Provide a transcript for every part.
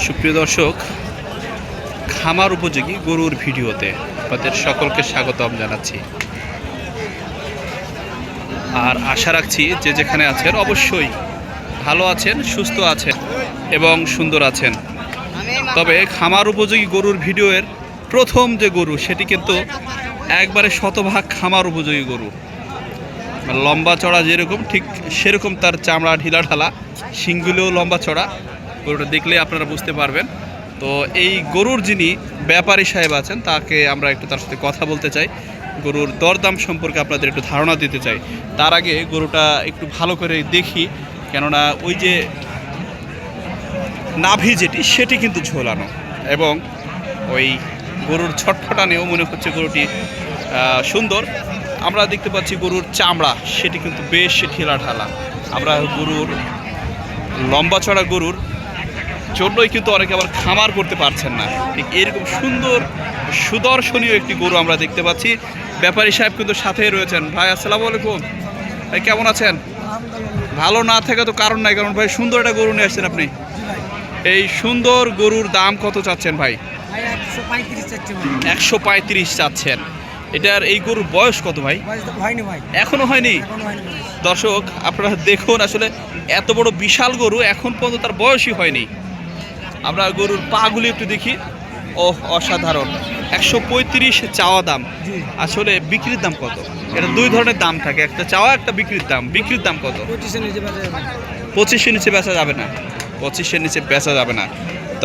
সুপ্রিয় দর্শক, খামার উপযোগী গরুর ভিডিওতে আপনাদের সকলকে স্বাগতম জানাচ্ছি। আর আশা রাখছি যে যেখানে আছেন অবশ্যই ভালো আছেন, সুস্থ আছেন এবং সুন্দর আছেন। তবে খামার উপযোগী গরুর ভিডিওর প্রথম যে গরু সেটি কিন্তু একবারে শতভাগ খামার উপযোগী গরু। লম্বা চড়া যেরকম ঠিক সেরকম তার চামড়া ঢিলা ঢালা, শিংগুলোও লম্বা চড়া। গরুটা দেখলে আপনারা বুঝতে পারবেন। তো এই গরুর যিনি ব্যাপারী সাহেব আছেন তাকে আমরা একটু তার সাথে কথা বলতে চাই, গরুর দরদাম সম্পর্কে আপনাদের একটু ধারণা দিতে চাই। তার আগে গরুটা একটু ভালো করে দেখি, কেননা ওই যে নাভি যেটি সেটি কিন্তু ঝোলানো, এবং ওই গরুর ছটফটানেও মনে হচ্ছে গরুটি সুন্দর। আমরা দেখতে পাচ্ছি গরুর চামড়া সেটি কিন্তু বেশ ঢিলা ঢালা। আমরা গরুর লম্বা চড়া গরুর জন্যই কিন্তু অনেকে আবার খামার করতে পারছেন না। ঠিক এরকম সুন্দর সুদর্শনীয় একটি গরু আমরা দেখতে পাচ্ছি। ব্যাপারী সাহেব কিন্তু সাথেই রয়েছেন। ভাই আসসালামু আলাইকুম, ভাই কেমন আছেন? ভালো না থেকে তো কারণ নাই, কারণ ভাই সুন্দর একটা গরু নিয়ে আসছেন আপনি। এই সুন্দর গরুর দাম কত চাচ্ছেন ভাই? 135 চাচ্ছেন। এটার এই গরুর বয়স কত ভাই? এখনো হয়নি। দর্শক আপনারা দেখুন, আসলে এত বড় বিশাল গরু এখন পর্যন্ত তার বয়সই হয়নি। আমরা গরুর পাগুলি একটু দেখি। ও অসাধারণ। 135 চাওয়া দাম। আসলে বিক্রির দাম কত? এটা দুই ধরনের দাম থাকে, একটা চাওয়া একটা বিক্রির দাম। বিক্রির দাম কত? 25-এর নিচে বেচা যাবে না। 25-এর নিচে বেচা যাবে না।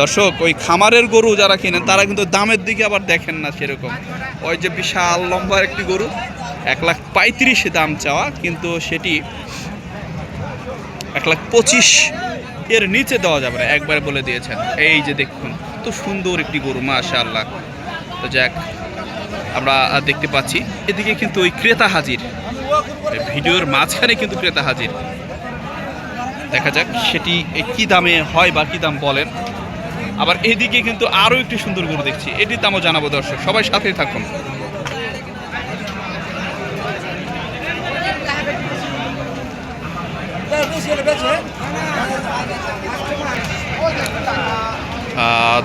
দর্শক, ওই খামারের গরু যারা কিনেন তারা কিন্তু দামের দিকে আবার দেখেন না সেরকম। ওই যে বিশাল লম্বা একটি গরু 1,35,000 দাম চাওয়া, কিন্তু সেটি 1,25,000 এর নিচে দেওয়া যাবে না, একবারে বলে দিয়েছেন। এই যে দেখুন, কত সুন্দর একটি গরু, মাশাআল্লাহ। তো যাক, আমরা দেখতে পাচ্ছি এদিকে কিন্তু ওই ক্রেতা হাজির, ভিডিওর মাঝখানে কিন্তু ক্রেতা হাজির। দেখা যাক সেটি কি দামে হয় বা কি দাম বলেন। আবার এদিকে কিন্তু আরও একটি সুন্দর গরু দেখছি, এটির দামও জানাবো। দর্শক সবাই সাথেই থাকুন।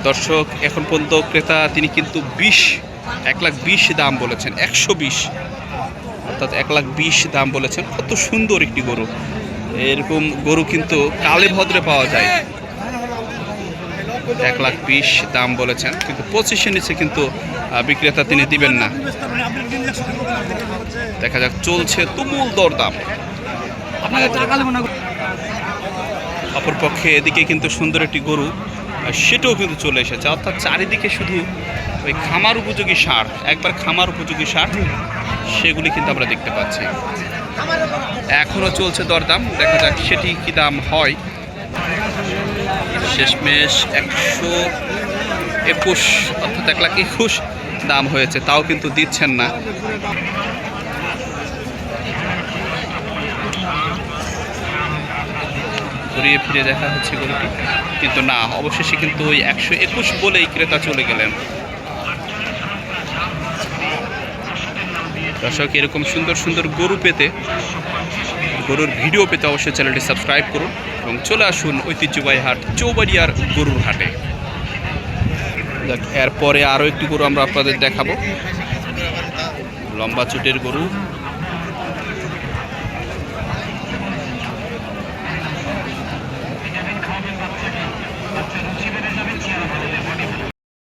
দর্শক, এখন পর্যন্ত ক্রেতা তিনি কিন্তু 1,20,000 দাম বলেছেন। 120 অর্থাৎ 1,20,000 দাম বলেছেন। কত সুন্দর একটি গরু। এরকম গরু কিন্তু কালে ভদ্রে পাওয়া যায়। 1,20,000 দাম বলেছেন, কিন্তু 25-এর নিচে কিন্তু বিক্রেতা তিনি দিবেন না। দেখা যাক, চলছে তুমুল দরদাম। অপরপক্ষে এদিকে কিন্তু সুন্দর একটি গরু, সেটাও কিন্তু চলে এসেছে। অর্থাৎ চারিদিকে শুধু ওই খামার উপযোগী ষাঁড়, একবার খামার উপযোগী ষাঁড়, সেগুলি কিন্তু আমরা দেখতে পাচ্ছি। এখনও চলছে দরদাম, দেখা যাক সেটি কি দাম হয়। শেষমেশ 121 অর্থাৎ 1,21,000 দাম হয়েছে, তাও কিন্তু দিচ্ছেন না। ঘুরিয়ে ফিরে দেখা হচ্ছে গরুটি, কিন্তু না, অবশেষে কিন্তু ওই 121 বলেই ক্রেতা চলে গেলেন। দর্শক, এরকম সুন্দর সুন্দর গরু পেতে, গরুর ভিডিও পেতে অবশ্যই চ্যানেলটি সাবস্ক্রাইব করুন এবং চলে আসুন ঐতিহ্যবাহী হাট চৌবাড়িয়ার গরুর হাটে। এরপরে আরও একটি গরু আমরা আপনাদের দেখাবো, লম্বা চুটের গরু।